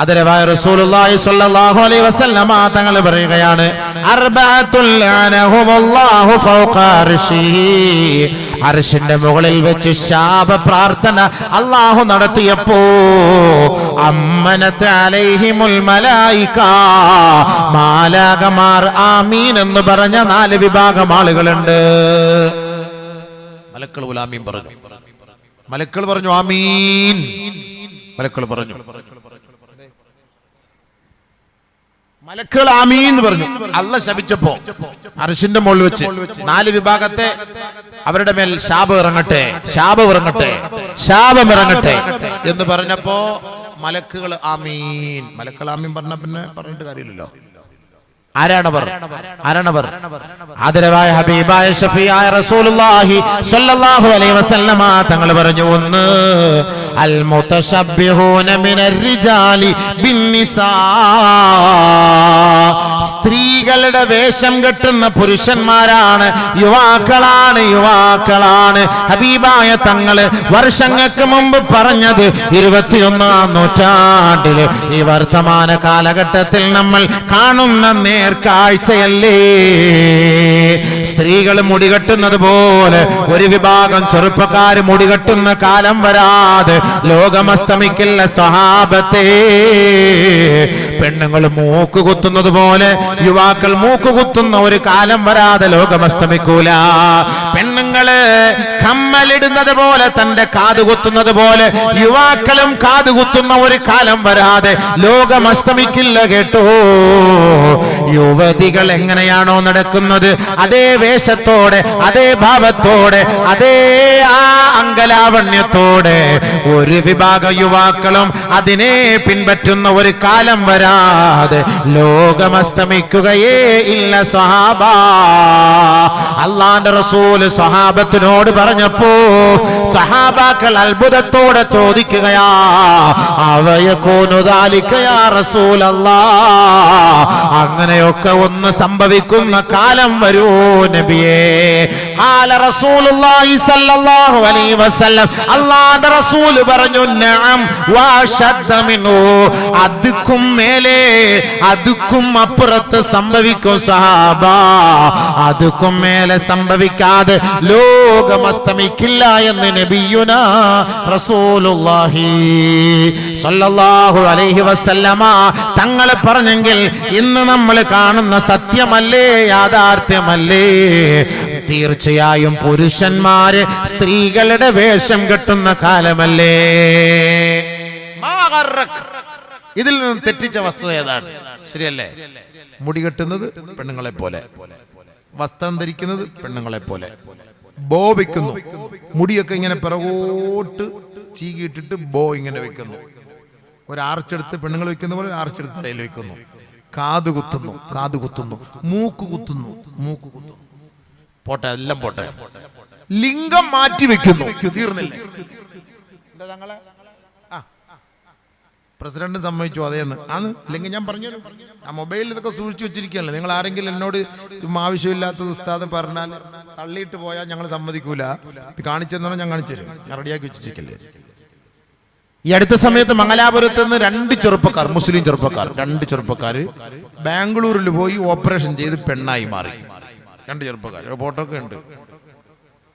ആദരവായ റസൂലുള്ളാഹി സ്വല്ലല്ലാഹു അലൈഹി വസല്ലമ തങ്ങൾ പറയുകയാണ്, അർബഅത്തുൽ ലഅനഹുമുല്ലാഹു ഫൗഖ അർശിഹി. അർശിന്റെ മുകളിൽ വെച്ച് ശാപ പ്രാർത്ഥന അല്ലാഹു നടത്തിയപ്പോ അമ്മനത അലൈഹിമുൽ മലായിക, മാലാകമാർ ആമീൻ എന്ന് പറഞ്ഞ 4 വിഭാഗം ആളുകളുണ്ട്. മലക്കുകൾ ആമീൻ പറഞ്ഞു. മലക്കുകൾ പറഞ്ഞു ആമീൻ. മലക്കുകൾ പറഞ്ഞു, മലക്കുകൾ ആമീൻ എന്ന് പറഞ്ഞു. അല്ലാഹ് ശപിച്ചപ്പോ അർശിന്റെ മുകളിൽ വെച്ച് 4 വിഭാഗത്തെ അവരുടെ മേൽ ശാപം ഇറങ്ങട്ടെ എന്ന് പറഞ്ഞപ്പോ മലക്കുകൾ ആമീൻ. മലക്കുകൾ ആമീൻ പറഞ്ഞ പിന്നെ പറഞ്ഞിട്ട് കാര്യമില്ലല്ലോ. ആരാണവർ? ആദരവായ ഹബീബായ ഷഫീആയ റസൂലുള്ളാഹി സ്വല്ലല്ലാഹു അലൈഹി വസല്ലമ തങ്ങൾ പറഞ്ഞു, ഒന്ന് അൽ മുതശബ്ബിഹൂന മിനർ റിജാലി ബിന്നിസാ, സ്ത്രീകളുടെ വേഷം കെട്ടുന്ന പുരുഷന്മാരാണ്, യുവാക്കളാണ്. ഹബീബായ തങ്ങള് വർഷങ്ങൾക്ക് മുമ്പ് പറഞ്ഞത് 21-ാം നൂറ്റാണ്ടില് ഈ വർത്തമാന കാലഘട്ടത്തിൽ നമ്മൾ കാണുന്ന നേർക്കാഴ്ചയല്ലേ. സ്ത്രീകൾ മുടികെട്ടുന്നത് പോലെ ഒരു വിഭാഗം ചെറുപ്പക്കാർ മുടികെട്ടുന്ന കാലം വരാതെ ലോകമസ്തമിക്കില്ല സഹാബത്തെ. പെണ്ണുങ്ങൾ മൂക്ക് കുത്തുന്നത് പോലെ യുവാക്കൾ മൂക്ക് കുത്തുന്ന ഒരു കാലം വരാതെ ലോകമസ്തമിക്കൂല. പെണ്ണുങ്ങള് കമ്മലിടുന്നത് പോലെ തന്റെ കാതുകുത്തുന്നത് പോലെ യുവാക്കളും കാതുകുത്തുന്ന ഒരു കാലം വരാതെ ലോകമസ്തമിക്കില്ല കേട്ടോ. യുവതികൾ എങ്ങനെയാണോ നടക്കുന്നത് അതേ വേഷത്തോടെ, അതേ ഭാവത്തോടെ, അതേ ആ അങ്കലാവണ്യത്തോടെ ഒരു വിഭാഗം യുവാക്കളും അതിനെ പിൻപറ്റുന്ന ഒരു കാലം വരാതെ ലോകമസ്തമിക്കുകയേ ഇല്ല സ്വഹാബ. അല്ലാഹുവിന്റെ റസൂൽ സ്വഹാബത്തിനോട് പറഞ്ഞപ്പോ സ്വഹാബാക്കൾ അത്ഭുതത്തോടെ ചോദിക്കുകയാ, അവയകൂനു ദാലിക യാ റസൂലല്ലാഹ്, അങ്ങനെയൊക്കെ ഒന്ന് സംഭവിക്കുന്ന കാലം വരൂ നബിയേ. ഖാല റസൂലുള്ളാഹി സ്വല്ലല്ലാഹു അലൈഹി വസല്ലം, അല്ലാഹുവിന്റെ റസൂൽ പറഞ്ഞു, നഅം വശദ്ദ മിനു, അതുക്കും മേലെ അതുക്കും അപ്പുറത്ത് സംഭവിക്കും സഹാബ. അതുക്കും മേലെ സംഭവിക്കാതെ ലോകമസ്തമിക്കില്ല എന്ന് നബിയുനാ റസൂലുള്ളാഹി സ്വല്ലല്ലാഹു അലൈഹി വസല്ലമ തങ്ങൾ പറഞ്ഞെങ്കിൽ ഇന്ന് നമ്മൾ കാണുന്ന സത്യമല്ലേ, യാഥാർത്ഥ്യമല്ലേ? തീർച്ചയായും പുരുഷന്മാര് സ്ത്രീകളുടെ വേഷം കെട്ടുന്ന കാലമല്ലേ. ഇതിൽ നിന്ന് തെറ്റിച്ച വസ്തുത ഏതാണ്? ശരിയല്ലേ? മുടി കെട്ടുന്നത് പെണ്ണുങ്ങളെ പോലെ, വസ്ത്രം ധരിക്കുന്നത് പെണ്ണുങ്ങളെ പോലെ, ബോ വെക്കുന്നു, മുടിയൊക്കെ ഇങ്ങനെ പിറകോട്ട് ചീകിയിട്ടിട്ട് ബോ ഇങ്ങനെ വെക്കുന്നു, ഒരു ആർച്ചെടുത്ത് പെണ്ണുങ്ങൾ വെക്കുന്ന പോലെ ആർച്ചെടുത്ത് തലയിൽ വെക്കുന്നു, കാത് കുത്തുന്നു, മൂക്ക് കുത്തുന്നു. പോട്ടെ, എല്ലാം പോട്ടെ. ലിംഗം മാറ്റി വെക്കുന്നു. തീർന്നില്ല. പ്രസിഡന്റ് സമ്മതിച്ചു അതേന്ന് ആണ് ഇല്ലെങ്കിൽ ഞാൻ പറഞ്ഞു. ആ മൊബൈലിൽ ഇതൊക്കെ സൂക്ഷിച്ചു വെച്ചിരിക്കുകയല്ലേ. നിങ്ങൾ ആരെങ്കിലും എന്നോട് ആവശ്യമില്ലാത്തത് ഉസ്താദ് പറഞ്ഞാൽ തള്ളിയിട്ട് പോയാൽ ഞങ്ങൾ സമ്മതിക്കൂല. ഇത് കാണിച്ചെന്നാണ് ഞാൻ കാണിച്ചു തരും. ഞാൻ റെഡിയാക്കി വെച്ചിരിക്കല്ലേ. ഈ അടുത്ത സമയത്ത് മംഗലാപുരത്ത് നിന്ന് 2 ചെറുപ്പക്കാർ, മുസ്ലിം ചെറുപ്പക്കാർ, 2 ചെറുപ്പക്കാർ ബാംഗ്ലൂരിൽ പോയി ഓപ്പറേഷൻ ചെയ്ത് പെണ്ണായി മാറി. 2 ചെറുപ്പക്കാർ, ഫോട്ടോ ഒക്കെ ഉണ്ട്.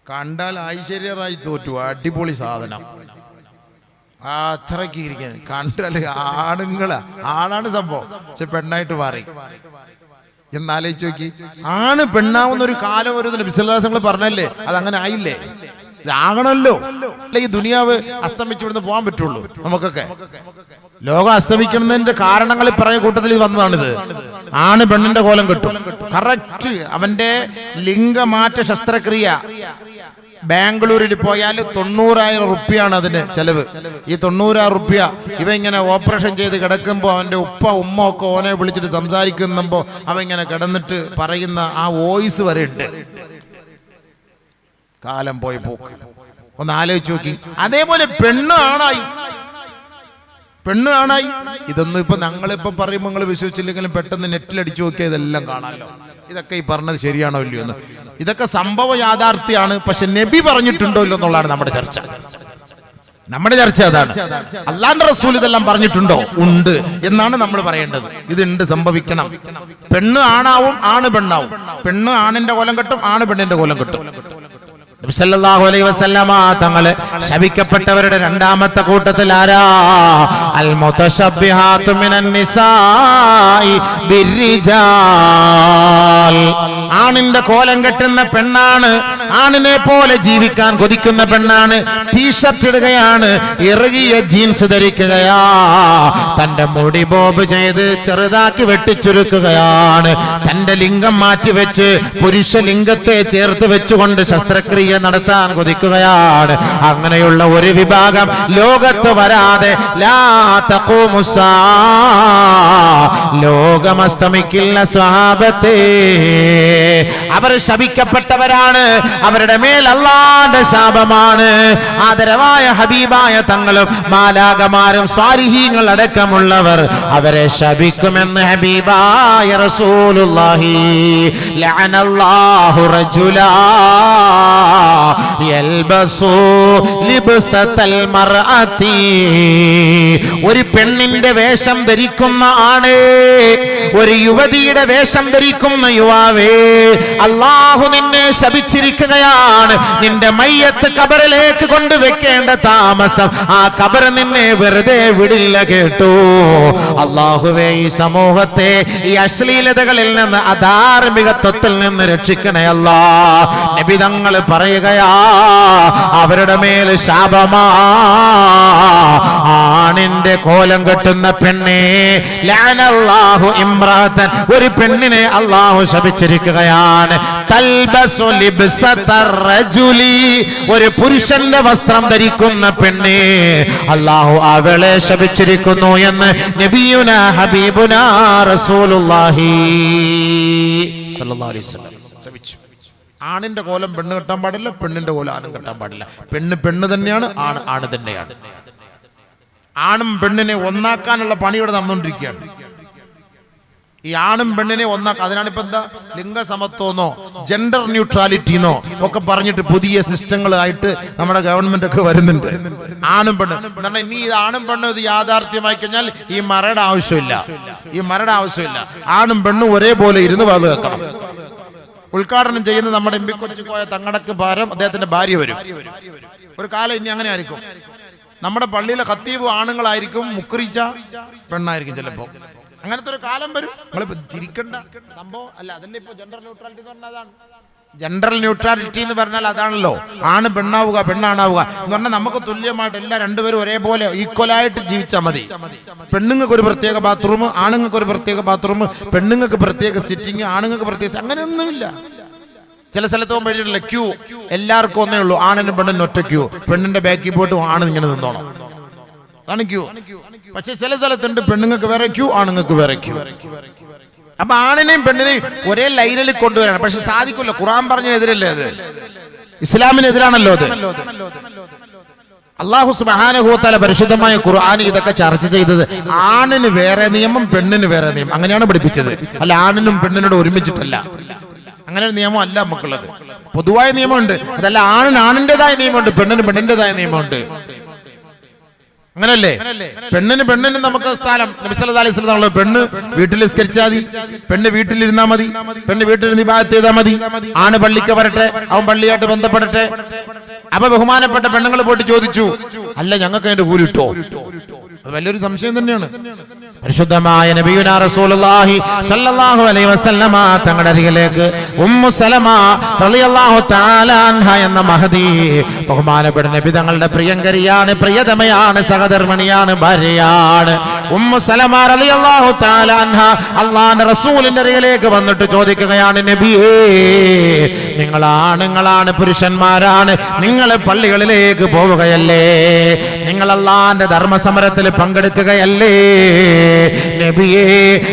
കണ്ടാൽ ഐശ്വര്യറായി തോറ്റു. അടിപൊളി സാധനം. അത്രയ്ക്ക് ഇരിക്കാൻ കണ്ടാൽ ആണാണ് സംഭവം, പക്ഷെ പെണ്ണായിട്ട് മാറി. എന്നാലോചിച്ച് നോക്കി, ആണ് പെണ്ണാവുന്ന ഒരു കാലം വരുന്ന വിശ്വാസങ്ങൾ പറഞ്ഞല്ലേ, അതങ്ങനെ ആയില്ലേ? ഇതാകണമല്ലോ. അല്ലെ ഈ ദുനിയാവ് അസ്തമിച്ചു ഇവിടുന്ന് പോകാൻ പറ്റുള്ളൂ. നമുക്കൊക്കെ ലോകം അസ്തമിക്കുന്നതിന്റെ കാരണങ്ങൾ പറഞ്ഞ കൂട്ടത്തിൽ വന്നതാണിത്. ആണ് പെണ്ണിന്റെ കോലം കിട്ടും. കറക്റ്റ് അവന്റെ ലിംഗമാറ്റ ശസ്ത്രക്രിയ ബാംഗ്ലൂരിൽ പോയാൽ 90,000 റുപ്യാണ് അതിന് ചെലവ്. ഈ 90,000 റുപ്യ ഇവ ഇങ്ങനെ ഓപ്പറേഷൻ ചെയ്ത് കിടക്കുമ്പോൾ അവന്റെ ഉമ്മ ഒക്കെ ഓനെ വിളിച്ചിട്ട് സംസാരിക്കുമ്പോ അവ ഇങ്ങനെ കിടന്നിട്ട് പറയുന്ന ആ വോയിസ് വരെ ഉണ്ട്. കാലം പോയി പോക്ക് ഒന്ന് ആലോചിച്ച് നോക്കി. അതേപോലെ പെണ്ണ് ആണായി. ഇതൊന്നും ഇപ്പൊ ഞങ്ങളിപ്പോ പറയുമ്പോൾ നിങ്ങൾ വിശ്വസിച്ചില്ലെങ്കിലും പെട്ടെന്ന് നെറ്റിലടിച്ചു നോക്കിയാൽ ഇതെല്ലാം കാണാമല്ലോ. ഇതൊക്കെ ഈ പറഞ്ഞത് ശരിയാണോ ഇല്ലയോ എന്ന്. ഇതൊക്കെ സംഭവ യാഥാർത്ഥ്യമാണ്. പക്ഷെ നബി പറഞ്ഞിട്ടുണ്ടോ ഇല്ലോ എന്നുള്ളതാണ് നമ്മുടെ ചർച്ച. നമ്മുടെ ചർച്ച അതാണ്. അല്ലാഹുവിന്റെ റസൂൽ ഇതെല്ലാം പറഞ്ഞിട്ടുണ്ടോ? ഉണ്ട് എന്നാണ് നമ്മൾ പറയേണ്ടത്. ഇതുണ്ട്, സംഭവിക്കണം. പെണ്ണ് ആണാവും, ആണ് പെണ്ണാവും. പെണ്ണ് ആണിന്റെ കോലം കെട്ടും, ആണ് പെണ്ണിന്റെ കോലം കെട്ടും. നബി സല്ലല്ലാഹു അലൈഹി വസല്ലമ തങ്ങളെ ശപിക്കപ്പെട്ടവരുടെ രണ്ടാമത്തെ കൂട്ടത്തിൽ ആരാ? അൽ മുതശബ്ബിഹാതു മിനൻ നിസാഇ ബിർരിജാൽ. ആണിന്റെ കോലം കെട്ടുന്ന പെണ്ണാണ്, ആണിനെ പോലെ ജീവിക്കാൻ കൊതിക്കുന്ന പെണ്ണാണ്. ടീഷർട്ട് ഇടുകയാണ്, ഇറുകിയ ജീൻസ് ധരിക്കുകയാ, തന്റെ മുടി ബോബ് ചെയ്ത് ചെറുതാക്കി വെട്ടിച്ചുരുക്കുകയാണ്, തന്റെ ലിംഗം മാറ്റിവെച്ച് പുരുഷ ലിംഗത്തെ ചേർത്ത് വെച്ചുകൊണ്ട് ശസ്ത്രക്രിയ നടത്താൻ കൊതിക്കുകയാണ്. അങ്ങനെയുള്ള ഒരു വിഭാഗം ലോകത്ത് വരാതെ ലാ തഖൂമുസ്സാ, ലോകമസ്തമിക്കില്ല സ്വഹാബത്തേ. അവർ ശപിക്കപ്പെട്ടവരാണ്, അവരുടെ മേൽ അല്ലാഹുവിന്റെ ശാപമാണ്. ആദരവായ ഹബീബായ തങ്ങളും മാലാകമാരും സ്വാലിഹീങ്ങൾ അടക്കമുള്ളവർ അവരെ ശപിക്കുമെന്ന് ഹബീബായ റസൂലുള്ളാഹി. ലഅനല്ലാഹു റജുലാ യൽബസു ലിബ്സതൽ മർഅതി. ഒരു പെണ്ണിന്റെ വേഷം ധരിക്കുന്ന ആണ്, ഒരു യുവതിയുടെ വേഷം ധരിക്കുന്ന യുവാവേ, അല്ലാഹു നിന്നെ ശപിച്ചിരിക്കുകയാണ്. നിന്റെ മയ്യത്ത് ഖബറിലേക്ക് കൊണ്ടുവെക്കേണ്ട താമസം, ആ ഖബർ നിന്നെ വെറുതെ വിടില്ല കേട്ടോ. അല്ലാഹുവേ, ഈ സമൂഹത്തെ ഈ അശ്ലീലതകളിൽ നിന്ന്, അധാർമികത്വത്തിൽ നിന്ന് രക്ഷിക്കണേ അല്ലാ. നബി തങ്ങൾ പറയുകയാ, അവരുടെ മേൽ ശാപമാ. ആണിന്റെ കോലം കെട്ടുന്ന പെണ്ണെ, ലഅനല്ലാഹു ഇംറാതൻ, ഒരു പെണ്ണിനെ അല്ലാഹു ശപിച്ചിരിക്കുകയാണ്. തൽബസു ലിബ്സതർ റജുലി, ഒരു പുരുഷന്റെ വസ്ത്രം ധരിക്കുന്ന പെണ്ണെ, അല്ലാഹു അവളെ ശപിച്ചിരിക്കുന്നു എന്ന് നബിയുനാ ഹബീബുനാ റസൂലുള്ളാഹി സ്വല്ലല്ലാഹു അലൈഹി വസല്ലം ശപിച്ചു. ആണിന്റെ കോലം പെണ്ണ് കെട്ടാൻ പാടില്ല, പെണ്ണിന്റെ കോലം ആണും കെട്ടാൻ പാടില്ല. പെണ്ണ് പെണ്ണ് തന്നെയാണ്, ആണ് ആണ് തന്നെയാണ്. ആണും പെണ്ണിനെ ഒന്നാക്കാനുള്ള പണി ഇവിടെ നടന്നുകൊണ്ടിരിക്കുകയാണ്. ഈ ആണും പെണ്ണിനെ ഒന്നാക്കുക, അതിനാണിപ്പോ എന്താ ലിംഗസമത്വമെന്നോ ജെൻഡർ ന്യൂട്രാലിറ്റിന്നോ ഒക്കെ പറഞ്ഞിട്ട് പുതിയ സിസ്റ്റങ്ങളായിട്ട് നമ്മുടെ ഗവൺമെന്റ് ഒക്കെ വരുന്നുണ്ട്. ആണും പെണ്ണും എന്നാൽ ഇനി ഇത് ആണും പെണ്ണും ഇത് യാഥാർത്ഥ്യമായി കഴിഞ്ഞാൽ ഈ മറയുടെ ആവശ്യമില്ല, ഈ മറയുടെ ആവശ്യമില്ല. ആണും പെണ്ണും ഒരേപോലെ ഇരുന്ന് വാത് കേൾക്കണം. ഉദ്ഘാടനം ചെയ്യുന്ന നമ്മുടെ എം പി കൊച്ചിക്കോയ തങ്ങടക്ക് ഭാരം അദ്ദേഹത്തിന്റെ ഭാര്യ വരും. ഒരു കാലം ഇനി അങ്ങനെ ആയിരിക്കും. നമ്മുടെ പള്ളിയിലെ ഖത്തീബ് ആണുങ്ങളായിരിക്കും, മുക്രിച്ച പെണ്ണായിരിക്കും ചിലപ്പോ. അങ്ങനത്തെ ഒരു കാലം വരും. നിങ്ങൾ ചിരിക്കണ്ട സംഭവം അല്ല, അതല്ലേ ഇപ്പൊ ജെൻഡർ ന്യൂട്രാലിറ്റി എന്ന് പറഞ്ഞാൽ അതാണ്. ജെൻഡർ ന്യൂട്രാലിറ്റി എന്ന് പറഞ്ഞാൽ അതാണല്ലോ, ആണ് പെണ്ണാവുക പെണ്ണാണാവുക എന്ന് പറഞ്ഞാൽ നമുക്ക് തുല്യമായിട്ട് എല്ലാ രണ്ടുപേരും ഒരേപോലെ ഈക്വലായിട്ട് ജീവിച്ചാൽ മതി. പെണ്ണുങ്ങൾക്ക് ഒരു പ്രത്യേക ബാത്റൂം, ആണുങ്ങൾക്ക് ഒരു പ്രത്യേക ബാത്റൂം, പെണ്ണുങ്ങൾക്ക് പ്രത്യേക സിറ്റിംഗ്, ആണുങ്ങൾക്ക് പ്രത്യേക, അങ്ങനെയൊന്നുമില്ല. ചില സ്ഥലത്ത് പോകുമ്പോഴേ ക്യൂ എല്ലാവർക്കും ഒന്നേ ഉള്ളൂ, ആണിനും പെണ്ണിനും ഒറ്റ ക്യൂ, പെണ്ണിന്റെ ബാക്കിൽ പോയിട്ട് ആണ് ഇങ്ങനെ നിന്നോണം, അതാണ് ക്യൂ. പക്ഷെ ചില സ്ഥലത്തുണ്ട് പെണ്ണുങ്ങൾക്ക് വേറെ ക്യൂ, ആണുങ്ങൾക്ക് വേറെ ക്യൂ. അപ്പൊ ആണിനെയും പെണ്ണിനെയും ഒരേ ലൈനിൽ കൊണ്ടുവരാണ്. പക്ഷെ സാധിക്കില്ല, ഖുർആൻ പറഞ്ഞതിനെതിരല്ലേ അത്, ഇസ്ലാമിനെതിരാണല്ലോ അത്. അല്ലാഹു സുബ്ഹാനഹു വ തആല പരിശുദ്ധമായ ഖുർആനിൽ ഇതൊക്കെ ചർച്ച ചെയ്തത് ആണിന് വേറെ നിയമം, പെണ്ണിന് വേറെ നിയമം, അങ്ങനെയാണ് പഠിപ്പിച്ചത്. അല്ല ആണിനും പെണ്ണിനോട് ഒരുമിച്ചിട്ടല്ല, അങ്ങനെ ഒരു നിയമം അല്ല നമുക്കുള്ളത്. പൊതുവായ നിയമമുണ്ട്, അതല്ല ആണിന് ആണിൻ്റെതായ നിയമമുണ്ട്, പെണ്ണിന് പെണ്ണിൻ്റെതായ നിയമമുണ്ട്. അങ്ങനല്ലേ? പെണ്ണിന് നമുക്ക് സ്ഥാനം. നബി സല്ലല്ലാഹു അലൈഹി വസല്ലം പെണ്ണ് വീട്ടിൽ നിസ്കരിച്ചാൽ മതി, പെണ്ണ് വീട്ടിലിരുന്നാ മതി, പെണ്ണ് വീട്ടിൽ ഇബാദത്ത് ചെയ്താൽ മതി, ആണ് പള്ളിക്ക് വരട്ടെ, അവൻ പള്ളിയായിട്ട് ബന്ധപ്പെടട്ടെ. അപ്പൊ ബഹുമാനപ്പെട്ട പെണ്ണുങ്ങൾ പോയിട്ട് ചോദിച്ചു, അല്ല ഞങ്ങൾക്ക് അതിന്റെ കൂലി കിട്ടോ? അത് വലിയൊരു സംശയം തന്നെയാണ്. പരിശുദ്ധമായ നബിയുനാ റസൂലുള്ളാഹി സ്വല്ലല്ലാഹു അലൈഹി വസല്ലമ തങ്ങളുടെ അരികിലേക്ക് ഉമ്മു സലമ റളിയല്ലാഹു തആല അൻഹ എന്ന മഹദി, ബഹുമാനപ്പെട്ട നബി തങ്ങളുടെ പ്രിയങ്കരിയാണ്, പ്രിയതമയാണ്, സഹധർമ്മിണിയാണ്, ഭാര്യയാണ്. ഉമ്മു സലമ റളിയല്ലാഹു തആല അൻഹ അല്ലാഹുവിന്റെ റസൂലിന്റെ അരികിലേക്ക് വന്നിട്ട് ചോദിക്കുകയാണ്, നബിയേ, നിങ്ങൾ ആണുങ്ങളാണ്, പുരുഷന്മാരാണ്, നിങ്ങൾ പള്ളികളിലേക്ക് പോവുകയല്ലേ, നിങ്ങൾ അല്ലാഹുവിന്റെ ധർമ്മസമരത്തിൽ പങ്കെടുക്കുകയല്ലേ, നബിയേ,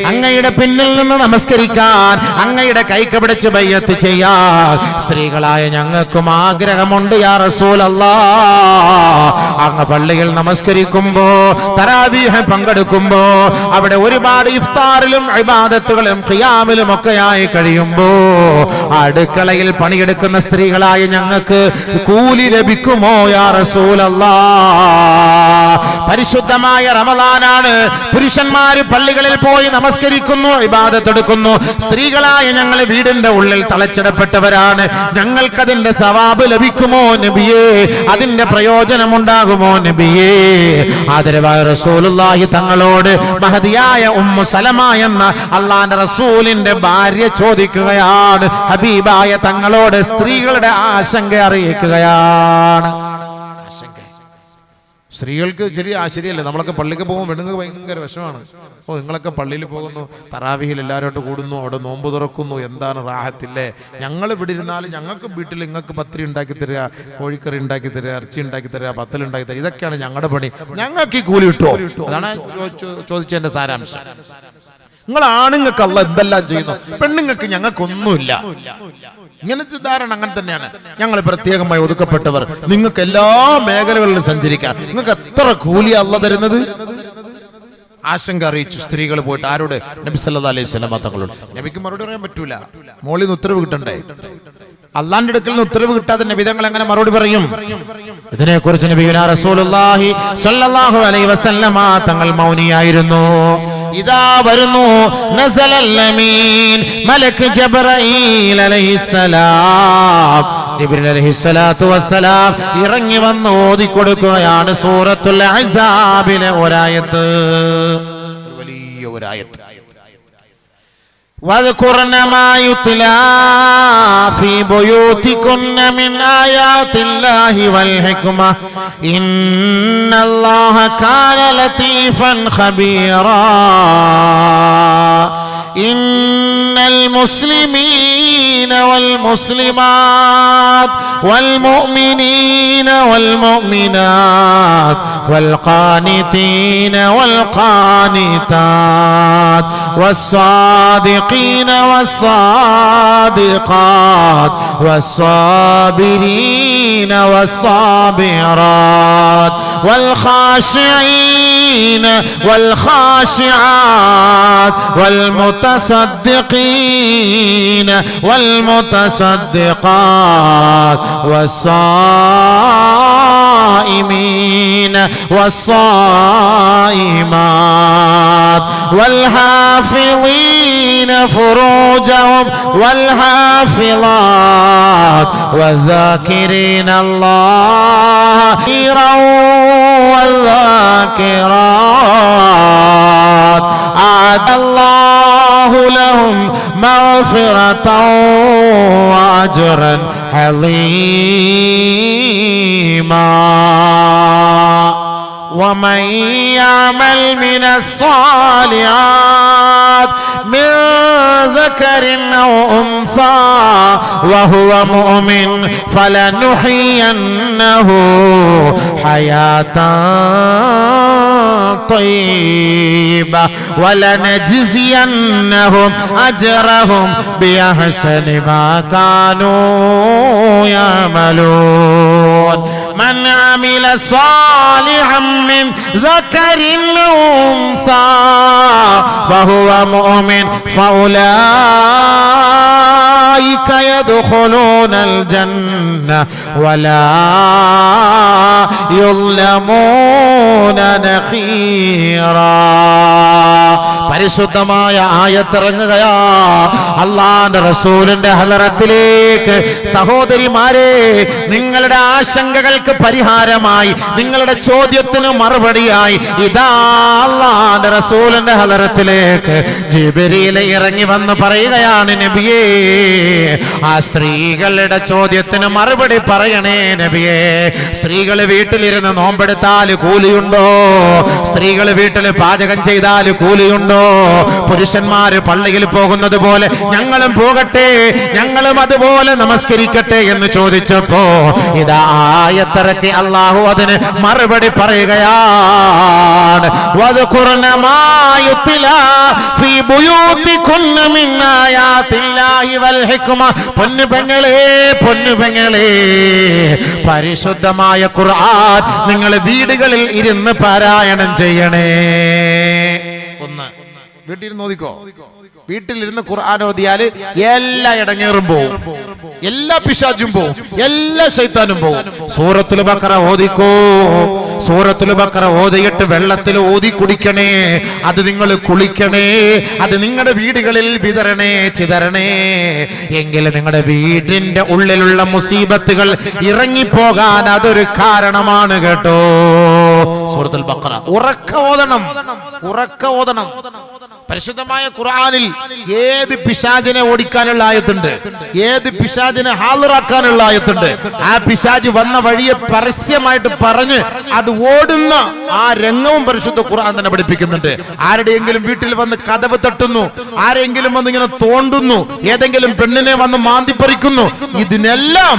അങ്ങയുടെ പിന്നിൽ നിന്ന് നമസ്കരിക്കാൻ, അങ്ങയുടെ കൈക്ക് പിടിച്ച് ബൈഅത്ത് ചെയ്യാൻ സ്ത്രീകളായ ഞങ്ങൾക്കും ആഗ്രഹമുണ്ട് യാ റസൂലല്ലാഹ്. അങ്ങ് പള്ളിയിൽ നമസ്കരിക്കുമ്പോ തറാവീഹ് പങ്കെടുക്കും പങ്കെടുക്കുമ്പോ അവിടെ ഒരുപാട് ഇഫ്താറിലും ഇബാദത്തുകളും ഖിയാമിലും ഒക്കെയായി കഴിയുമ്പോ അടുക്കളയിൽ പണിയെടുക്കുന്ന സ്ത്രീകളായ ഞങ്ങൾക്ക് കൂലി ലഭിക്കുമോ യാ റസൂലല്ലാഹ്? പരിശുദ്ധമായ റമളാനാണ്, പുരുഷന്മാര് പള്ളികളിൽ പോയി നമസ്കരിക്കുന്നു, ഇബാദത്ത് എടുക്കുന്നു. സ്ത്രീകളായ ഞങ്ങൾ വീടിന്റെ ഉള്ളിൽ തളച്ചിടപ്പെട്ടവരാണ്. ഞങ്ങൾക്കതിന്റെ സവാബ് ലഭിക്കുമോ നബിയേ? അതിന്റെ പ്രയോജനം ഉണ്ടാകുമോ നബിയേ? ആദരവായ റസൂലുള്ളാഹി തങ്ങളോട് മഹദിയായ ഉമ്മു സലമ എന്ന അള്ളാന്റെ റസൂലിന്റെ ഭാര്യ ചോദിക്കുകയാണ്, ഹബീബായ തങ്ങളോട് സ്ത്രീകളുടെ ആശങ്ക അറിയിക്കുകയാണ്. സ്ത്രീകൾക്ക് ശരിയല്ലേ, നമ്മളൊക്കെ പള്ളിക്ക് പോകുമ്പോൾ പെണ്ണുങ്ങൾക്ക് ഭയങ്കര വിഷമാണ്. നിങ്ങളൊക്കെ പള്ളിയിൽ പോകുന്നു, തറാവിഹിൽ എല്ലാവരോട്ട് കൂടുന്നു, അവിടെ നോമ്പ് തുറക്കുന്നു, എന്താണ് റാഹത്തില്ലേ? ഞങ്ങൾ ഇവിടെ ഇരുന്നാലും ഞങ്ങൾക്ക് വീട്ടിൽ നിങ്ങൾക്ക് പത്തിരി ഉണ്ടാക്കി തരിക, കോഴിക്കറി ഉണ്ടാക്കി തരിക, ഇറച്ചി ഉണ്ടാക്കി തരിക, പത്തൽ ഉണ്ടാക്കി തരിക, ഇതൊക്കെയാണ് ഞങ്ങളുടെ പണി. ഞങ്ങൾക്ക് ഈ കൂലി കിട്ടുമോ? അതാണ് ചോദിച്ചതിന്റെ സാരാംശം. നിങ്ങൾ ആണുങ്ങൾക്ക് അല്ല എന്തെല്ലാം ചെയ്യുന്നു, പെണ്ണുങ്ങൾക്ക് ഞങ്ങൾക്കൊന്നുമില്ല. ഇങ്ങനത്തെ ധാരണ അങ്ങനെ തന്നെയാണ്. ഞങ്ങൾ പ്രത്യേകമായി ഒതുക്കപ്പെട്ടവർ, നിങ്ങൾക്ക് എല്ലാ മേഖലകളിലും സഞ്ചരിക്കാം, നിങ്ങൾക്ക് എത്ര കൂലിയാ അല്ലാഹ് തരുന്നത്? ആശങ്ക അറിയിച്ചു സ്ത്രീകൾ പോയിട്ട് ആരോട്? നബി സല്ലല്ലാഹു അലൈഹി വസല്ലം തങ്ങളോട്. നബിക്ക് മറുപടി പറയാൻ പറ്റൂല, മോളിൽ നിന്ന് ഉത്തരവ് കിട്ടണ്ടേ? അള്ളാന്റെ അടുക്കൽ നിന്ന് ഉത്തരവ് കിട്ടാതെ നബി തങ്ങൾ എങ്ങനെ മറുപടി പറയും? ഇതിനെക്കുറിച്ച് നബിയുനാ റസൂലുള്ളാഹി സ്വല്ലല്ലാഹു അലൈഹി വസല്ലം തങ്ങൾ മൗനിയായിരുന്നു. ഇതാ വരുന്നു നസലൽ അമീൻ മലക്ക് ജിബ്രീൽ അലൈഹിസ്സലാം. ജിബ്രീൽ അലൈഹിസ്സലാത്തു വസ്സലാം ഇറങ്ങി വന്ന് ഓതി കൊടുക്കുകയാണ് സൂറത്തുൽ അഹ്സാബിലെ ഒരായത്ത്, വലിയ ഒരായത്ത്. واذكرن ما يتلى في بيوتكن من آيات الله والحكمة إن الله كان لطيفا خبيرا إن المسلمين والمسلمات والمؤمنين والمؤمنات والقانتين والقانتات والصادقين والصادقات والصابرين والصابرات والخاشعين والخاشعات والمتصدقين والمتصدقات والصائمين والصائمات والحافظين فروجهم والحافظات والذاكرين الله كثيرا والذاكرات أعد الله لهم مغفرة وأجرا عظيما ومن يعمل من الصالحات من ذكر أو أنثى وهو مؤمن فلنحيينه حياة طيبة ولنجزينهم أجرهم بأحسن ما كانوا يعملون من عمل صالحا من ذكر أو أنثى وهو مؤمن فأولئك يدخلون الجنة ولا يظلمون نخيرا. പരിശുദ്ധമായ ആയത്തിറങ്ങുകയാ അല്ലാഹുവിന്റെ റസൂലിന്റെ ഹളറത്തിലേക്ക്. സഹോദരിമാരെ, നിങ്ങളുടെ ആശങ്കകൾക്ക് പരിഹാരമായി, നിങ്ങളുടെ ചോദ്യത്തിന് മറുപടിയായി ഇതാ അല്ലാഹുവിന്റെ റസൂലിന്റെ ഹളറത്തിലേക്ക് ജിബ്രീൽ ഇറങ്ങി വന്ന് പറയുകയാണ്, നബിയേ ആ സ്ത്രീകളുടെ ചോദ്യത്തിന് മറുപടി പറയണേ നബിയേ. സ്ത്രീകൾ വീട്ടിലിരുന്ന് നോമ്പെടുത്താൽ കൂലിയുണ്ടോ? സ്ത്രീകൾ വീട്ടിൽ പാചകം ചെയ്താൽ കൂലിയുണ്ടോ? പുരുഷന്മാര് പള്ളിയിൽ പോകുന്നത് പോലെ ഞങ്ങളും പോകട്ടെ, ഞങ്ങളും അതുപോലെ നമസ്കരിക്കട്ടെ എന്ന് ചോദിച്ചപ്പോ ഇതാ ആയത്തിറക്കി അല്ലാഹു അതിന് മറുപടി പറയുകയാണ്. വദ്കുർന മാ യുത്ലാ ഫീ ബുയൂതികുന്ന മിൻ ആയാതില്ലാഹി വൽ ഹിക്മ. പൊന്നുപെങ്ങളെ പരിശുദ്ധമായ ഖുർആൻ നിങ്ങൾ വീടുകളിൽ ഇരുന്ന് പാരായണം ചെയ്യണേ. ഒന്ന്, വീട്ടിൽ ഓതിക്കോ. വീട്ടിലിരുന്ന് ഖുർആൻ ഓതിയാല് എല്ലാ ഇടങ്ങേറും പോവും, എല്ലാ പിശാചും പോവും, എല്ലാ ശൈത്താനും പോവും. സൂറത്തുൽ ബഖറ ഓതിക്കോ. സൂറത്തുൽ ബഖറ ഓതിയിട്ട് വെള്ളത്തിൽ ഓതി കുടിക്കണേ. അത് നിങ്ങൾ കുളിക്കണേ. അത് നിങ്ങളുടെ വീടുകളിൽ വിതരണേ, ചിതരണേ. എങ്കിൽ നിങ്ങളുടെ വീടിന്റെ ഉള്ളിലുള്ള മുസീബത്തുകൾ ഇറങ്ങിപ്പോകാൻ അതൊരു കാരണമാണ് കേട്ടോ. സൂറത്തുൽ ബഖറ ഉറക്ക ഓതണം. പരിശുദ്ധമായ ഖുർആനിൽ ഏത് പിശാചിനെ ഓടിക്കാനുള്ള ആയത്തുണ്ട്, ഏത് പിശാചിനെ ഹാളിറാക്കാനുള്ള ആയത്തുണ്ട്. ആ പിശാച് വന്ന വഴിയെ പരസ്യമായിട്ട് പറഞ്ഞ് അത് ഓടുന്ന ആ രംഗവും പരിശുദ്ധ ഖുർആൻ തന്നെ പഠിപ്പിക്കുന്നുണ്ട്. ആരുടെയെങ്കിലും വീട്ടിൽ വന്ന് കതവ് തട്ടുന്നു, ആരെങ്കിലും വന്ന് ഇങ്ങനെ തോണ്ടുന്നു, ഏതെങ്കിലും പെണ്ണിനെ വന്ന് മാന്തിപ്പറിക്കുന്നു, ഇതിനെല്ലാം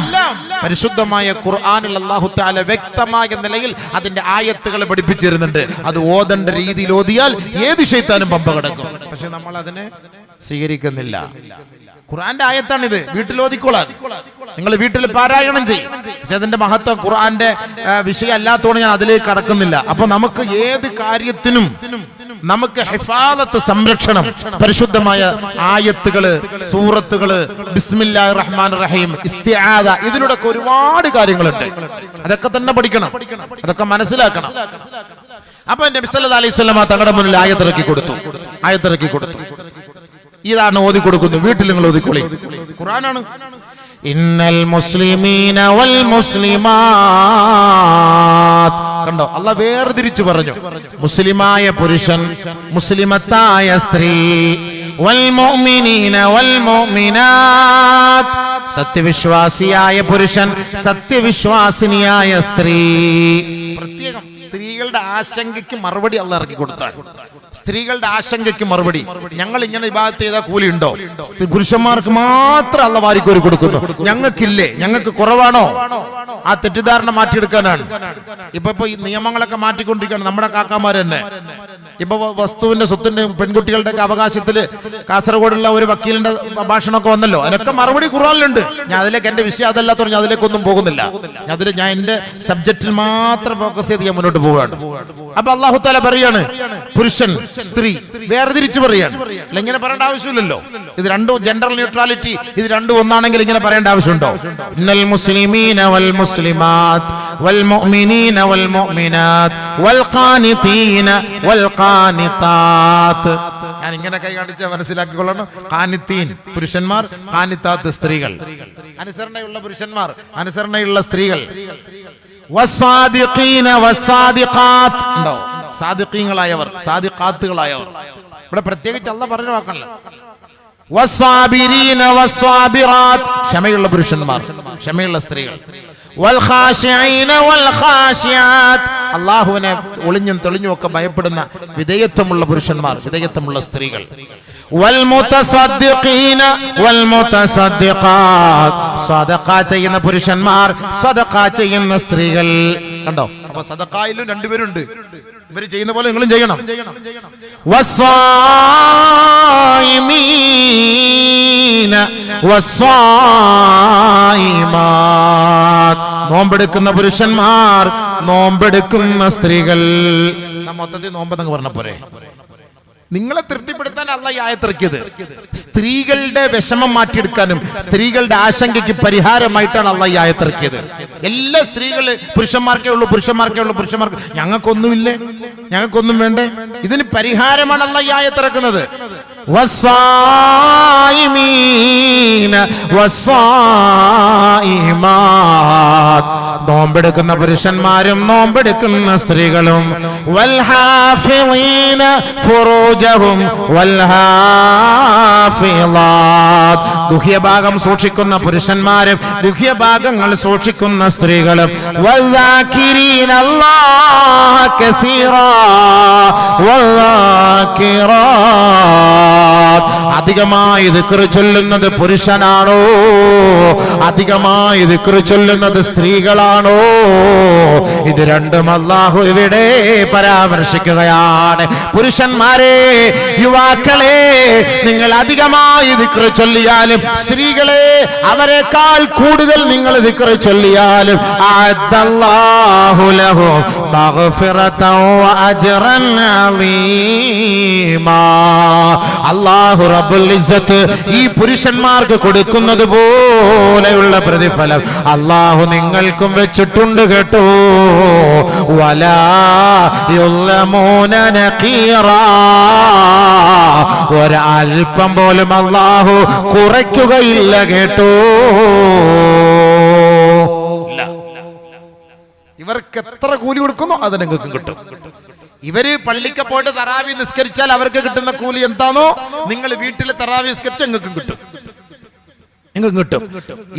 പരിശുദ്ധമായ ഖുർആനിൽ അല്ലാഹു തആല വ്യക്തമായ നിലയിൽ അതിന്റെ ആയത്തുകൾ പഠിപ്പിച്ചിരുന്നുണ്ട്. അത് ഓതേണ്ട രീതിയിൽ ഓതിയാൽ ഏത് ശൈത്താനും പമ്പ കിടക്കും. പക്ഷെ നമ്മൾ അതിനെ സ്വീകരിക്കുന്നില്ല. ഖുർആന്റെ ആയത്താണിത്, വീട്ടിൽ ഓതിക്കോളാൻ. നിങ്ങൾ വീട്ടിൽ പാരായണം ചെയ്യും. പക്ഷെ അതിന്റെ മഹത്വം ഖുർആന്റെ വിഷയം അല്ലാത്തതുകൊണ്ട് ഞാൻ അതിലേക്ക് കടക്കുന്നില്ല. അപ്പൊ നമുക്ക് ഏത് കാര്യത്തിനും നമുക്ക് ഹിഫാലത്ത്, സംരക്ഷണം, പരിശുദ്ധമായ ആയത്തുകള്, സൂറത്തുകള്, ബിസ്മില്ലാഹിർ റഹ്മാനിർ റഹീം, ഇസ്തിആദ, ഇതിലൂടെ ഒരുപാട് കാര്യങ്ങളുണ്ട്. അതൊക്കെ തന്നെ പഠിക്കണം, അതൊക്കെ മനസ്സിലാക്കണം. അപ്പൊ നബി സല്ലല്ലാഹു അലൈഹി വസല്ലം തങ്ങളുടെ മുന്നിൽ ആയത്തിറക്കി കൊടുത്തു. ഇതാണ് ഓതി കൊടുക്കുന്നു. വീട്ടിൽ നിങ്ങൾ ഓതിക്കോളി. ഖുർആനാണ്. ഇന്നൽ മുസ്ലിമീന വൽ മുസ്ലിമാത്ത്. കണ്ടോ, അല്ലാഹ് വേർതിരിച്ചു പറഞ്ഞു. മുസ്ലിമായ പുരുഷൻ, മുസ്ലിമത്തായ സ്ത്രീ, വൽ മുഅ്മിനീന വൽ മുഅ്മിനാത്ത്, സത്യവിശ്വാസിയായ പുരുഷൻ, സത്യവിശ്വാസിനിയായ സ്ത്രീ. പ്രത്യേകം സ്ത്രീകളുടെ ആശങ്കയ്ക്ക് മറുപടി അല്ലാഹ് ഇറക്കി കൊടുത്താണ്. സ്ത്രീകളുടെ ആശങ്കയ്ക്ക് മറുപടി. ഞങ്ങൾ ഇങ്ങനെ ഇബാദത്ത് ചെയ്താൽ കൂലി ഉണ്ടോ? പുരുഷന്മാർക്ക് മാത്രം അല്ലാഹ് വാരിക്കോരി കൊടുക്കുന്നു, ഞങ്ങൾക്കില്ലേ? ഞങ്ങൾക്ക് കുറവാണോ? ആ തെറ്റിദ്ധാരണ മാറ്റിയെടുക്കാനാണ്. ഇപ്പൊ ഈ നിയമങ്ങളൊക്കെ മാറ്റിക്കൊണ്ടിരിക്കുകയാണ് നമ്മുടെ കാക്കാമാർ തന്നെ. ഇപ്പൊ വസ്തുവിന്റെ, സ്വത്തിന്റെ, പെൺകുട്ടികളുടെ ഒക്കെ അവകാശത്തില് കാസർഗോഡുള്ള ഒരു വക്കീലിന്റെ ഭാഷണമൊക്കെ വന്നല്ലോ. അതിനൊക്കെ മറുപടി ഖുർആനിലുണ്ട്. ഞാൻ അതിലേക്ക്, എന്റെ വിഷയം അതല്ലാത്ത ഞാൻ അതിലേക്കൊന്നും പോകുന്നില്ല. ഞാൻ എന്റെ സബ്ജക്റ്റിൽ മാത്രം ഫോക്കസ് ചെയ്ത് ഞാൻ മുന്നോട്ട് പോവുകയാണ്. അപ്പൊ അല്ലാഹു തആല പറയാണ്, പുരുഷൻ സ്ത്രീ വേർതിരിച്ച് പറയാണ്. അല്ല, ഇങ്ങനെ പറയേണ്ട ആവശ്യമില്ലല്ലോ. ഇത് രണ്ടും ജെൻഡർ ന്യൂട്രാലിറ്റി, ഇത് രണ്ടും ഒന്നാണെങ്കിൽ ഇങ്ങനെ പറയേണ്ട ആവശ്യമുണ്ടോ? ഇന്നൽ മുസ്ലിമീന വൽ മുസ്ലിമാത്ത് വൽ മുഅ്മിനീന വൽ മുഅ്മിനാത്ത് വൽ ഖാനിതീന വൽ ഖാനിതാത്ത്. ഞാൻ ഇങ്ങനെ കൈ കാണിച്ചാൽ മനസ്സിലാക്കിക്കൊള്ളണം. ഖാനിതീൻ പുരുഷന്മാർ, ഖാനിതാത്ത് സ്ത്രീകൾ. അനുസരണയുള്ള പുരുഷന്മാർ, അനുസരണയുള്ള സ്ത്രീകൾ. വസ്സാദിഖീന വസ്സാദിഖാത്ത്. ഉണ്ടോ? സാദിഖീങ്ങളായവർ, സാദിഖാത്തുകളായവർ. ഇവിടെ പ്രത്യേകിച്ച് അല്ലാഹ് പറഞ്ഞു വാക്കണല്ലോ. വസ്സാബിരീന വസ്സാബിറാത്ത്, ക്ഷമയുള്ള പുരുഷന്മാർ, ക്ഷമയുള്ള സ്ത്രീകൾ. വൽ ഖാശിഈന വൽ ഖാശിയാത്ത്, അല്ലാഹുവിനെ ഒളിഞ്ഞും തെളിഞ്ഞും ഒക്കെ ഭയപ്പെടുന്ന വിധേയത്വമുള്ള പുരുഷന്മാർ, വിധേയത്വമുള്ള സ്ത്രീകൾ. വൽ മുതസദ്ദിഖീന വൽ മുതസദ്ദിഖാത്ത്, സദഖ ചെയ്യുന്ന പുരുഷന്മാർ, സദഖ ചെയ്യുന്ന സ്ത്രീകൾ. കണ്ടോ? അപ്പൊ സദഖയിലും രണ്ടുപേരുണ്ട്. ഇവര് ചെയ്യുന്ന പോലെ നിങ്ങളും ചെയ്യണം. വസ്സായിമീന വസ്സായിമാത്ത്, നോമ്പെടുക്കുന്ന പുരുഷന്മാർ, നോമ്പെടുക്കുന്ന സ്ത്രീകൾ. മൊത്തത്തിൽ നോമ്പെന്നങ്ങ് പറഞ്ഞ പോരെ. നിങ്ങളെ തൃപ്തിപ്പെടുത്താൻ അല്ലാഹ് ഈ ആയത്തിറക്കിയത്. സ്ത്രീകളുടെ വിഷമം മാറ്റിയെടുക്കാനും സ്ത്രീകളുടെ ആശങ്കയ്ക്ക് പരിഹാരമായിട്ടാണ് അല്ലാഹ് ഈ ആയത്തിറക്കിയത്. എല്ലാ സ്ത്രീകള് പുരുഷന്മാർക്കേ ഉള്ളൂ, പുരുഷന്മാർക്കേ ഉള്ളൂ, പുരുഷന്മാർക്ക് ഞങ്ങൾക്കൊന്നുമില്ലേ, ഞങ്ങൾക്കൊന്നും വേണ്ടേ? ഇതിന് പരിഹാരമാണ് അല്ലാഹ് ഈ ആയത്തിറക്കുന്നത്. വസ്സായിമീന വസ്സായിമാത്ത്, നോമ്പെടുക്കുന്ന പുരുഷന്മാരും നോമ്പെടുക്കുന്ന സ്ത്രീകളും. വൽഹാഫിളീന ഫുറൂജഹും വൽഹാഫിളാത്ത്, ഗുഹ്യഭാഗം സൂക്ഷിക്കുന്ന പുരുഷന്മാരും ഗുഹ്യഭാഗങ്ങൾ സൂക്ഷിക്കുന്ന സ്ത്രീകളും. വൽദാകിരീന അല്ലാഹ കസീറാ വൽദാകിറാത്ത്, അധികമായി ദിക്ർ ചൊല്ലുന്നത് പുരുഷനാണോ, അധികമായി ദിക്ർ ചൊല്ലുന്നത് സ്ത്രീകളാണോ? ഇത് രണ്ടും അല്ലാഹു ഇവിടെ പരാമർശിക്കുകയാണ്. പുരുഷന്മാരെ, യുവാക്കളെ, നിങ്ങൾ അധികമായി ദിക്ർ ചൊല്ലിയാലും, സ്ത്രീകളെ അവരെക്കാൾ കൂടുതൽ നിങ്ങൾ ദിക്ർ ചൊല്ലിയാലും, അഅദ്ദല്ലാഹു ലഹും മഗ്ഫിറതൻ വഅജ്റൻ അളീമാ. അല്ലാഹു റബ്ബുൽ ഇസ്സത്ത് ഈ പുരുഷന്മാർക്ക് കൊടുക്കുന്നത് പോലെയുള്ള പ്രതിഫലം അല്ലാഹു നിങ്ങൾക്കും വെച്ചിട്ടുണ്ട് കേട്ടോ. വലാ യുളമൂന നഖീറാ. ഒരൽപ്പം പോലും അല്ലാഹു കുറയ്ക്കുകയില്ല കേട്ടോ. ഇവർക്ക് എത്ര കൂലി കൊടുക്കുന്നു അത് നിങ്ങൾക്കും കിട്ടും. ഇവര് പള്ളിക്ക് പോയിട്ട് തറാവി നിസ്കരിച്ചാൽ അവർക്ക് കിട്ടുന്ന കൂലി എന്താണോ, നിങ്ങൾ വീട്ടിൽ തറാവി നിസ്കരിച്ചാൽ നിങ്ങൾക്കും കിട്ടും.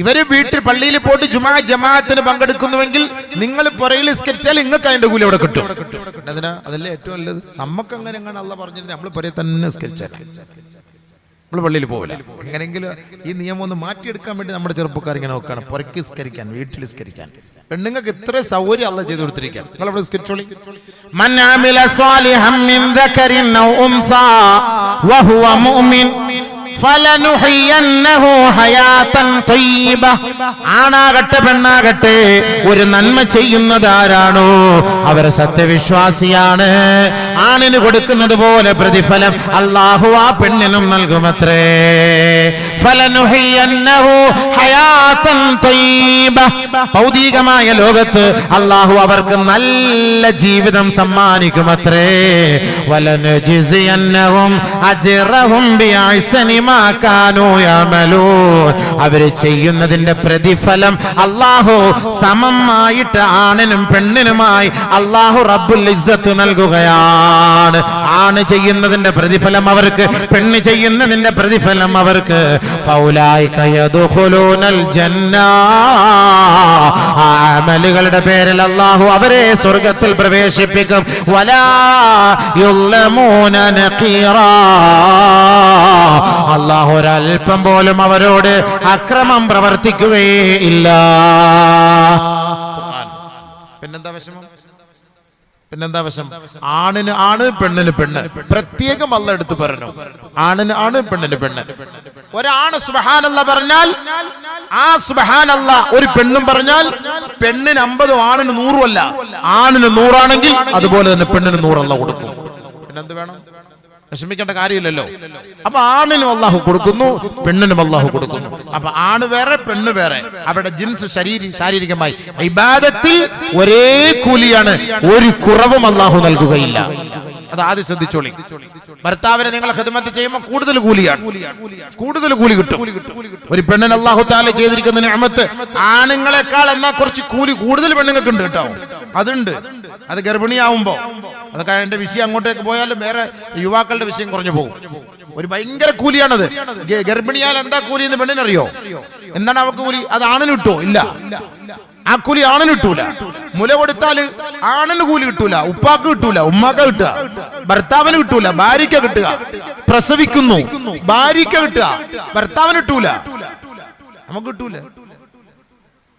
ഇവര് വീട്ടിൽ പള്ളിയിൽ പോയിട്ട് ജുമാ ജമാഅത്തിന് പങ്കെടുക്കുന്നുവെങ്കിൽ നിങ്ങൾ പുറയിൽ നിസ്കരിച്ചാൽ നിങ്ങൾക്ക് അതിന്റെ കൂലി അവിടെ കിട്ടും. അതല്ലേ ഏറ്റവും നല്ലത്. നമുക്ക് അങ്ങനെ എങ്ങനെ അള്ളാഹ് പറഞ്ഞിരുന്നത് നമ്മൾ പുറയെ തന്നെ നിസ്കരിച്ചാൽ നമ്മൾ പള്ളിയിൽ പോകില്ല. എങ്ങനെയെങ്കിലും ഈ നിയമം ഒന്ന് മാറ്റിയെടുക്കാൻ വേണ്ടി നമ്മുടെ ചെറുപ്പക്കാർ ഇങ്ങനെ നോക്കുകയാണ്, പുറയ്ക്ക് നിസ്കരിക്കാൻ, വീട്ടിൽ നിസ്കരിക്കാൻ. പെണ്ണുങ്ങൾക്ക് ഇത്ര സൗകര്യം അള്ളാഹ് ചെയ്തു കൊടുത്തിരിക്കാൻ. നിങ്ങൾ അവിടെ നിസ്കരിച്ചോളി. മൻ അമില സ്വാലിഹൻ മിൻ ദകരിൻ ഔ ഉൻസാ വഹുവ മുഅ്മിൻ ഫലനുഹയ്യന്നഹു ഹയാതൻ ത്വയ്യിബ. ആണാകട്ടെ പെണ്ണാകട്ടെ ഒരു നന്മ ചെയ്യുന്നത് ആരാണോ അവർ സത്യവിശ്വാസിയാണ്. ആണിന് കൊടുക്കുന്നത് പോലെ പ്രതിഫലം അല്ലാഹു ആ പെണ്ണിനും നൽകുമത്രേ. ഫലനുഹയ്യന്നഹു ഹയാതൻ ത്വയ്യിബ. ഭൗതികമായ ലോകത്ത് അല്ലാഹു അവർക്ക് നല്ല ജീവിതം സമ്മാനിക്കുമത്രേ. വലനജിസിയന്നഹും അജ്റഹും ബിഅഹ്സനി മാ കാനൂ യഅമലൂൻ. അവര് ചെയ്യുന്നതിന്റെ പ്രതിഫലം അല്ലാഹു സമമായിട്ട് ആണിനും പെണ്ണിനുമായി അല്ലാഹു റബ്ബുൽ ഇസ്സത്ത് നൽകുകയാണ്. ആണ് ചെയ്യുന്നതിന്റെ പ്രതിഫലം അവർക്ക്, പെണ്ണ് ചെയ്യുന്നതിന്റെ പ്രതിഫലം അവർക്ക്. ഫൗലൈക യദ്ഖുലൂനൽ ജന്ന. അമലുകളുടെ പേരിൽ അല്ലാഹു അവരെ സ്വർഗ്ഗത്തിൽ പ്രവേശിപ്പിക്കും. വലാ യുളമൂന നഖീറാ. അല്ലാഹു ഒരൽപ്പം പോലും അവരോട് അക്രമം പ്രവർത്തിക്കുകയേ ഇല്ല. പിന്നെന്താ വിഷമം? പിന്നെന്താ വിഷമം? ആണിന് ആണ്, പെണ്ണിന് പെണ്ണ്. പ്രത്യേകം അല്ലാഹ് എടുത്തു പറഞ്ഞു, ആണിന് ആണ്, പെണ്ണിന് പെണ്ണ്. ഒരാണ് സുബ്ഹാനല്ലാഹ് പറഞ്ഞാൽ ആ സുബ്ഹാനല്ലാഹ് ഒരു പെണ്ണും പറഞ്ഞാൽ പെണ്ണിന് 50, ആണിന് 100 അല്ല. ആണിന് 100 ആണെങ്കിൽ അതുപോലെ തന്നെ പെണ്ണിന് 100 അല്ലാഹ് കൊടുക്കും. പിന്നെന്ത് വേണം? വിഷമിക്കേണ്ട കാര്യമില്ലല്ലോ. അപ്പൊ ആണിനും അല്ലാഹു കൊടുക്കുന്നു, പെണ്ണിനും അല്ലാഹു കൊടുക്കുന്നു. അപ്പൊ ആണ് വേറെ, പെണ്ണ് വേറെ. അവരുടെ ജിൻസ് ശാരീരികമായി ഇബാദത്തിൽ ഒരേ കൂലിയാണ്, ഒരു കുറവും അല്ലാഹു നൽകുകയില്ല. അത് ആദ്യം ശ്രദ്ധിച്ചോളി. ഭർത്താവിനെ നിങ്ങൾ ഖിദ്മത്ത് ചെയ്യുമ്പോൾ കൂടുതൽ കൂലിയാണ്, കൂടുതൽ കൂലി കിട്ടും. ഒരു പെണ്ണിന് അല്ലാഹു തആല ചെയ്തിരിക്കുന്ന നിഅമത്ത് ആണുങ്ങളെക്കാൾ എന്നാ കുറച്ച് കൂലി കൂടുതൽ പെണ്ണുങ്ങൾക്ക് ഉണ്ട് കേട്ടോ. അതുണ്ട്. അത് ഗർഭിണിയാവുമ്പോ, അതൊക്കെ അതിന്റെ വിഷയം അങ്ങോട്ടേക്ക് പോയാലും വേറെ യുവാക്കളുടെ വിഷയം കുറഞ്ഞു പോകും. ഒരു ഭയങ്കര കൂലിയാണത്. ഗർഭിണിയാൽ എന്താ കൂലി എന്ന് പെണ്ണിനറിയോ? എന്താണ് അവർക്ക് കൂലി? അത് ആണിന് കിട്ടോ? ഇല്ല, ആ കൂലി ആണിന് കിട്ടൂല. മുല കൊടുത്താൽ ആണിന് കൂലി കിട്ടൂല, ഉപ്പാക്ക് കിട്ടൂല, ഉമ്മാക്ക് കിട്ടുക, ഭർത്താവിന് കിട്ടൂല, ഭാര്യയ്ക്ക് കിട്ടുക. പ്രസവിക്കുന്നു, ഭാര്യയ്ക്ക് കിട്ടുക, ഭർത്താവിന് കിട്ടൂല, നമുക്ക് കിട്ടൂല,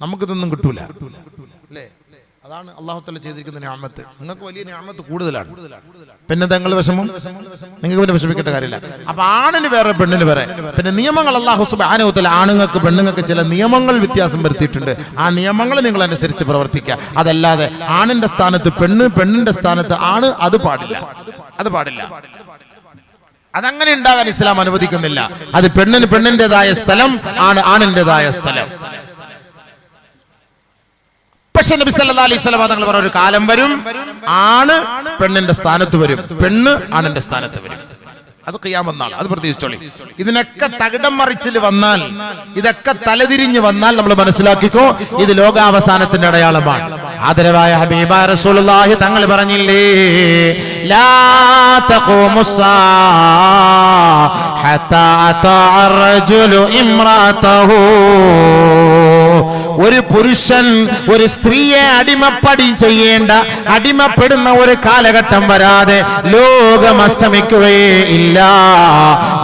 നമുക്കിതൊന്നും കിട്ടൂല. അല്ലേ? അതാണ് അല്ലാഹു തആല ചെയ്തിരിക്കുന്ന നിഅമത്ത്. നിങ്ങൾക്ക് വലിയ നിഅമത്ത് കൂടുതലാണ്. പിന്നെ നിങ്ങൾ വിഷമം, നിങ്ങൾക്ക് പിന്നെ വിഷമിക്കേണ്ട കാര്യമില്ല. അപ്പൊ ആണിന് വേറെ, പെണ്ണിന് വേറെ. പിന്നെ നിയമങ്ങൾ അല്ലാഹു സുബ്ഹാനഹു വ തആല ആണുങ്ങൾക്ക് പെണ്ണുങ്ങൾക്ക് ചില നിയമങ്ങൾ വ്യത്യാസം വരുത്തിയിട്ടുണ്ട്. ആ നിയമങ്ങൾ നിങ്ങൾ അനുസരിച്ച് പ്രവർത്തിക്കുക. അതല്ലാതെ ആണിന്റെ സ്ഥാനത്ത് പെണ്ണ്, പെണ്ണിന്റെ സ്ഥാനത്ത് ആണ്, അത് പാടില്ല, അത് പാടില്ല. അതങ്ങനെ ഉണ്ടാകാൻ ഇസ്ലാം അനുവദിക്കുന്നില്ല. അത് പെണ്ണിന് പെണ്ണിന്റേതായ സ്ഥലം, ആണ് ആണിന്റേതായ സ്ഥലം. പക്ഷെ നബി സല്ലല്ലാഹു അലൈഹി വസല്ലം തങ്ങൾ പറഞ്ഞ ഒരു കാലം വരും, ആണ് പെണ്ണിന്റെ സ്ഥാനത്ത് വരും, പെണ്ണ് ആണിന്റെ സ്ഥാനത്ത് വരും. അത് ഖിയാമത്ത് നാൾ. അത് പ്രതീക്ഷിച്ചോളി. ഇതിനൊക്കെ തകിടം മറിച്ചിൽ വന്നാൽ, ഇതൊക്കെ തലതിരിഞ്ഞ് വന്നാൽ നമ്മൾ മനസ്സിലാക്കിക്കോ, ഇത് ലോകാവസാനത്തിന്റെ അടയാളമാണ്. ആദരവായ ഹബീബായ റസൂലുള്ളാഹി തങ്ങൾ പറഞ്ഞില്ലേ, ലാ തഖൂമുസ്സാ ഹത്താ അതാഅ അർറജുലു ഇംറാതഹു. ഒരു പുരുഷൻ ഒരു സ്ത്രീയെ അടിമപ്പടി ചെയ്യേണ്ട, അടിമപ്പെടുന്ന ഒരു കാലഘട്ടം വരാതെ ലോകം അസ്തമിക്കുകയേ ഇല്ല.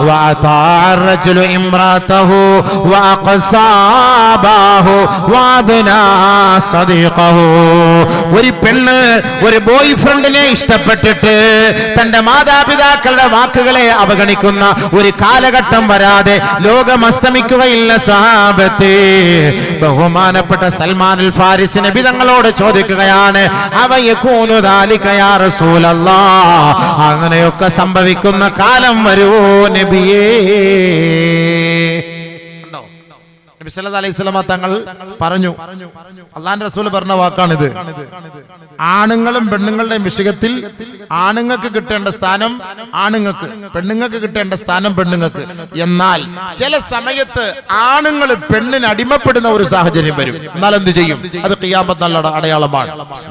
വഅതാഅ അർറജുലു ഇംറാതഹു വഅഖസാബഹു വഅദ്നാ സദീഖഹു. ഒരു പെണ്ണ് ഒരു ബോയ് ഫ്രണ്ടിനെ ഇഷ്ടപ്പെട്ടിട്ട് തന്റെ മാതാപിതാക്കളുടെ വാക്കുകളെ അവഗണിക്കുന്ന ഒരു കാലഘട്ടം വരാതെ ലോകം അസ്തമിക്കുകയില്ല സഹാബത്തെ. ബഹുമാനപ്പെട്ട സൽമാനുൽ ഫാരിസി നബി തങ്ങളോട് ചോദിക്കുകയാണ്, അവയകൂനു ദാലിക യാ റസൂലല്ലാഹ്, അങ്ങനെയൊക്കെ സംഭവിക്കുന്ന കാലം വരുമോ നബിയേ? നബി സല്ലല്ലാഹു അലൈഹി വസല്ലമ തങ്ങൾ പറഞ്ഞു, അള്ളാഹുവിന്റെ റസൂൽ പറഞ്ഞ വാക്കാണിത്, ആണുങ്ങളും പെണ്ണുങ്ങളുടെയും വിഷയത്തിൽ ആണുങ്ങൾക്ക് കിട്ടേണ്ട സ്ഥാനം ആണുങ്ങൾക്ക്, പെണ്ണുങ്ങൾക്ക് കിട്ടേണ്ട സ്ഥാനം പെണ്ണുങ്ങൾക്ക്. എന്നാൽ ചില സമയത്ത് ആണുങ്ങൾ പെണ്ണിന് അടിമപ്പെടുന്ന ഒരു സാഹചര്യം വരും. എന്നാൽ എന്ത് ചെയ്യും? അത് ഖിയാമത്ത് നാളിന്റെ അടയാളമാണ്.